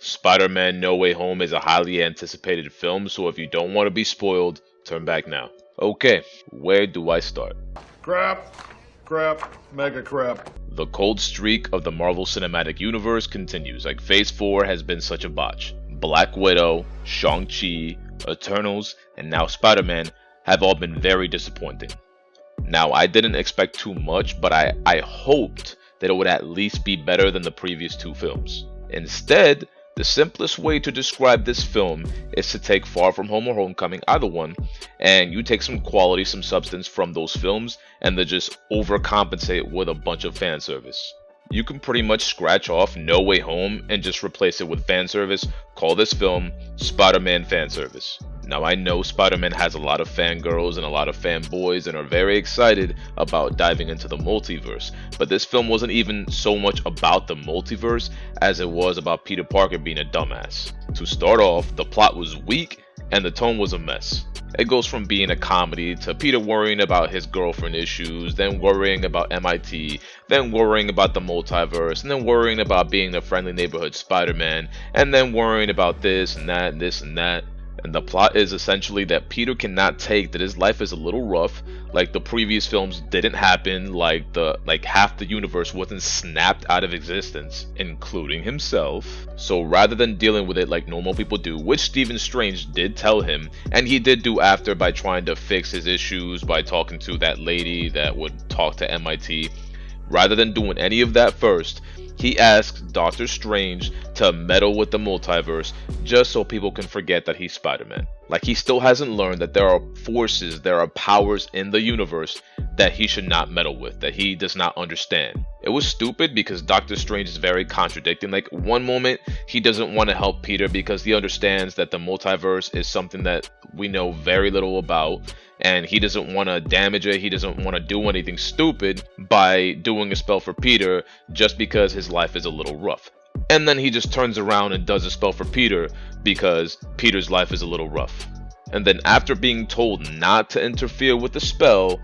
Spider-Man No Way Home is a highly anticipated film, so if you don't want to be spoiled, turn back now. Okay, where do I start? Crap, crap, mega crap. The cold streak of the Marvel Cinematic Universe continues, like Phase 4 has been such a botch. Black Widow, Shang-Chi, Eternals, and now Spider-Man have all been very disappointing. Now, I didn't expect too much, but I hoped that it would at least be better than the previous two films. Instead, the simplest way to describe this film is to take Far From Home or Homecoming, either one, and you take some quality, some substance from those films, and then just overcompensate with a bunch of fan service. You can pretty much scratch off No Way Home and just replace it with fan service, call this film Spider-Man fan service. Now I know Spider-Man has a lot of fangirls and a lot of fanboys and are very excited about diving into the multiverse, but this film wasn't even so much about the multiverse as it was about Peter Parker being a dumbass. To start off, the plot was weak and the tone was a mess. It goes from being a comedy to Peter worrying about his girlfriend issues, then worrying about MIT, then worrying about the multiverse, and then worrying about being the friendly neighborhood Spider-Man, and then worrying about this and that and this and that. And the plot is essentially that Peter cannot take that his life is a little rough, like the previous films didn't happen, like half the universe wasn't snapped out of existence, including himself. So rather than dealing with it like normal people do, which Stephen Strange did tell him, and he did do after by trying to fix his issues by talking to that lady that would talk to MIT, rather than doing any of that first, he asks Doctor Strange to meddle with the multiverse just so people can forget that he's Spider-Man. Like he still hasn't learned that there are forces, there are powers in the universe that he should not meddle with, that he does not understand. It was stupid because Doctor Strange is very contradicting. Like one moment he doesn't want to help Peter because he understands that the multiverse is something that we know very little about, and he doesn't want to damage it, he doesn't want to do anything stupid by doing a spell for Peter just because his life is a little rough. And then he just turns around and does a spell for Peter because Peter's life is a little rough. And then after being told not to interfere with the spell,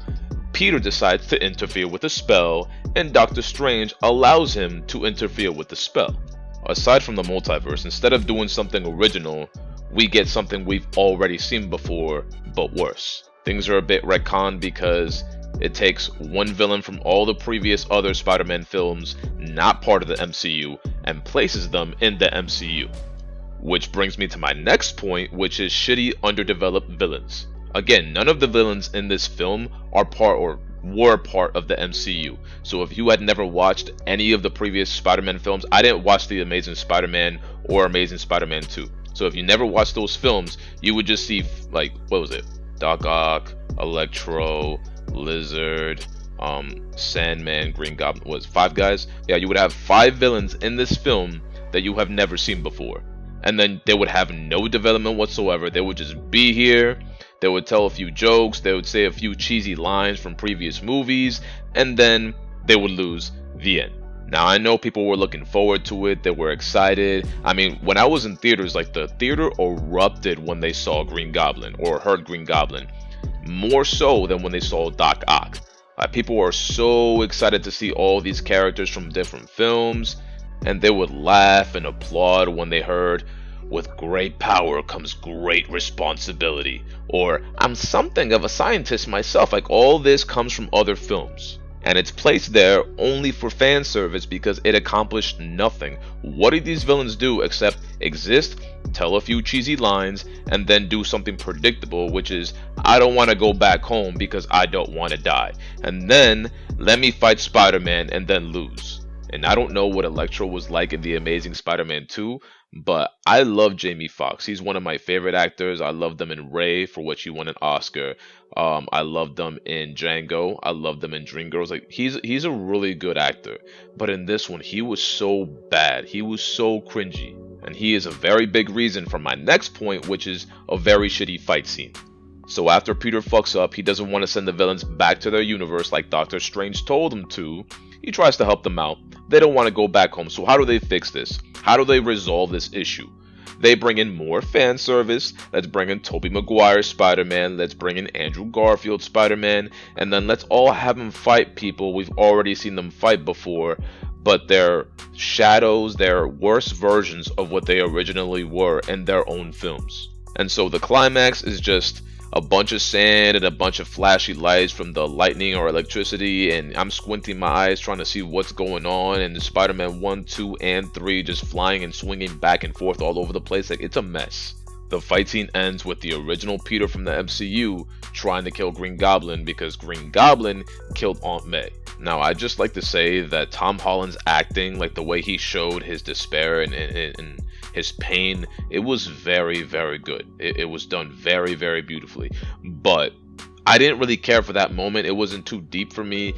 Peter decides to interfere with the spell, and Doctor Strange allows him to interfere with the spell. Aside from the multiverse, instead of doing something original, we get something we've already seen before, but worse. Things are a bit retconned because it takes one villain from all the previous other Spider-Man films, not part of the MCU, and places them in the MCU. Which brings me to my next point, which is shitty, underdeveloped villains. Again, none of the villains in this film are part or were part of the MCU. So if you had never watched any of the previous Spider-Man films, I didn't watch The Amazing Spider-Man or Amazing Spider-Man 2. So if you never watched those films, you would just see, like, what was it? Doc Ock, Electro, Lizard, Sandman, Green Goblin, was 5 guys? Yeah, you would have 5 villains in this film that you have never seen before. And then they would have no development whatsoever. They would just be here, they would tell a few jokes, they would say a few cheesy lines from previous movies, and then they would lose. The end. Now, I know people were looking forward to it, they were excited. I mean, when I was in theaters, like the theater erupted when they saw Green Goblin or heard Green Goblin. More so than when they saw Doc Ock. People were so excited to see all these characters from different films, and they would laugh and applaud when they heard, "With great power comes great responsibility," or "I'm something of a scientist myself." Like all this comes from other films. And it's placed there only for fan service because it accomplished nothing. What did these villains do except exist, tell a few cheesy lines, and then do something predictable, which is, I don't want to go back home because I don't want to die. And then, let me fight Spider-Man and then lose. And I don't know what Electro was like in The Amazing Spider-Man 2, but I love Jamie Foxx. He's one of my favorite actors. I loved him in Ray, for which he won an Oscar. I loved him in Django. I loved him in Dreamgirls. Like he's a really good actor. But in this one, he was so bad. He was so cringy. And he is a very big reason for my next point, which is a very shitty fight scene. So after Peter fucks up, he doesn't want to send the villains back to their universe like Doctor Strange told him to. He tries to help them out. They don't want to go back home. So how do they fix this? How do they resolve this issue? They bring in more fan service. Let's bring in Tobey Maguire Spider-Man. Let's bring in Andrew Garfield Spider-Man. And then let's all have them fight people we've already seen them fight before. but they're shadows, they're worse versions of what they originally were in their own films. And so the climax is just a bunch of sand and a bunch of flashy lights from the lightning or electricity, and I'm squinting my eyes trying to see what's going on, and the Spider-Man 1, 2, and 3 just flying and swinging back and forth all over the place. Like, it's a mess. The fight scene ends with the original Peter from the MCU trying to kill Green Goblin because Green Goblin killed Aunt May. Now, I'd just like to say that Tom Holland's acting, like the way he showed his despair and his pain, it was very, very good. It was done very, very beautifully. But I didn't really care for that moment. It wasn't too deep for me,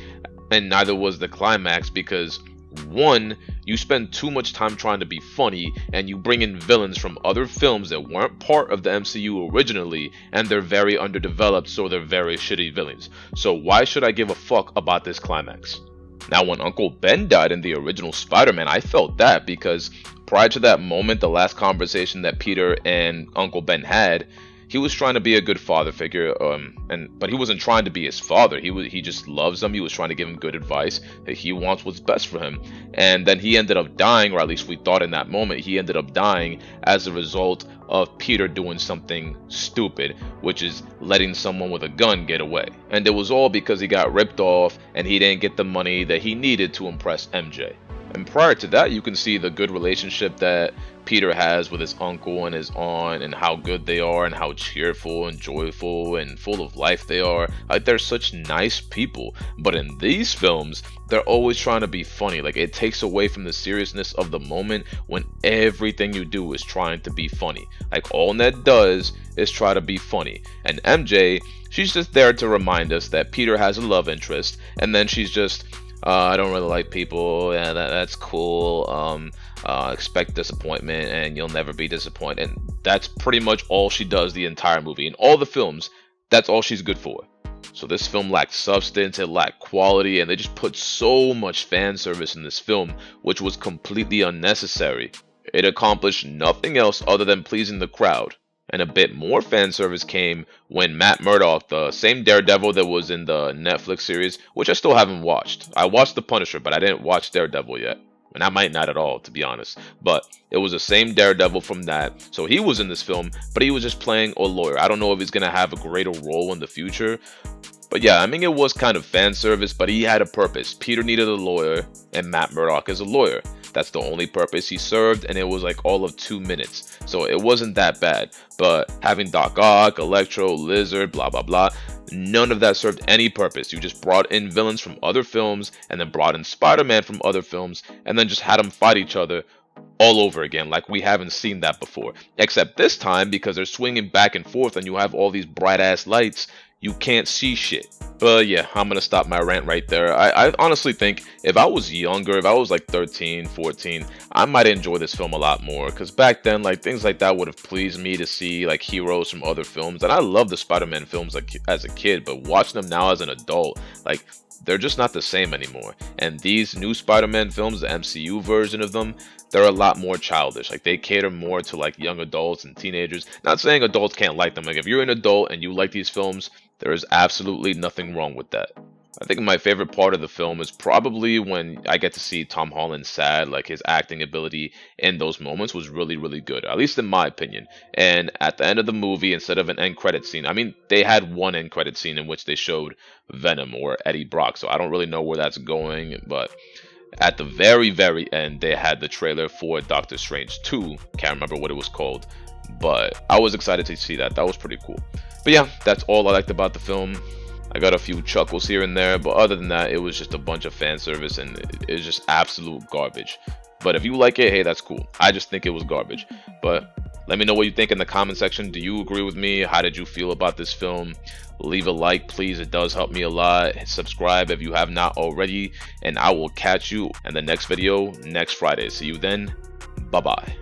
and neither was the climax, because one, you spend too much time trying to be funny, and you bring in villains from other films that weren't part of the MCU originally, and they're very underdeveloped, so they're very shitty villains. So why should I give a fuck about this climax? Now, when Uncle Ben died in the original Spider-Man, I felt that, because prior to that moment, the last conversation that Peter and Uncle Ben had, he was trying to be a good father figure, but he wasn't trying to be his father. He just loves him. He was trying to give him good advice. He wants what's best for him. And then he ended up dying, or at least we thought in that moment, he ended up dying as a result of Peter doing something stupid, which is letting someone with a gun get away. And it was all because he got ripped off and he didn't get the money that he needed to impress MJ. And prior to that, you can see the good relationship that Peter has with his uncle and his aunt, and how good they are, and how cheerful and joyful and full of life they are. Like, they're such nice people. But in these films, they're always trying to be funny. Like, it takes away from the seriousness of the moment when everything you do is trying to be funny. Like, all Ned does is try to be funny. And MJ, she's just there to remind us that Peter has a love interest, and then she's just, I don't really like people. Yeah, that's cool. Expect disappointment, and you'll never be disappointed. And that's pretty much all she does the entire movie. In all the films, that's all she's good for. So this film lacked substance, it lacked quality, and they just put so much fan service in this film, which was completely unnecessary. It accomplished nothing else other than pleasing the crowd. And a bit more fan service came when Matt Murdock, the same Daredevil that was in the Netflix series, which I still haven't watched. I watched The Punisher, but I didn't watch Daredevil yet. And I might not at all, to be honest. But it was the same Daredevil from that. So he was in this film, but he was just playing a lawyer. I don't know if he's going to have a greater role in the future. But yeah, I mean, it was kind of fan service, but he had a purpose. Peter needed a lawyer, and Matt Murdock is a lawyer. That's the only purpose he served, and it was like all of 2 minutes. So it wasn't that bad. But having Doc Ock, Electro, Lizard, blah, blah, blah, none of that served any purpose. You just brought in villains from other films, and then brought in Spider-Man from other films, and then just had them fight each other all over again, like we haven't seen that before. Except this time, because they're swinging back and forth and you have all these bright-ass lights, you can't see shit. But yeah, I'm gonna stop my rant right there. I honestly think if I was younger, if I was like 13, 14, I might enjoy this film a lot more. Because back then, like, things like that would have pleased me to see, like, heroes from other films. And I love the Spider-Man films, like, as a kid, but watching them now as an adult, like, they're just not the same anymore. And these new Spider-Man films, the MCU version of them, they're a lot more childish. Like, they cater more to, like, young adults and teenagers. Not saying adults can't like them. Like, if you're an adult and you like these films, there is absolutely nothing wrong with that. I think my favorite part of the film is probably when I get to see Tom Holland sad. Like, his acting ability in those moments was really, really good, at least in my opinion. And at the end of the movie, instead of an end credit scene, I mean, they had one end credit scene in which they showed Venom or Eddie Brock, so I don't really know where that's going, but at the very, very end, they had the trailer for Doctor Strange 2. Can't remember what it was called, but I was excited to see that. That was pretty cool. But yeah, that's all I liked about the film. I got a few chuckles here and there, but other than that, it was just a bunch of fan service, and it's just absolute garbage. But if you like it, hey, that's cool. I just think it was garbage. But let me know what you think in the comment section. Do you agree with me? How did you feel about this film? Leave a like, please. It does help me a lot. Subscribe if you have not already, and I will catch you in the next video next Friday. See you then. Bye-bye.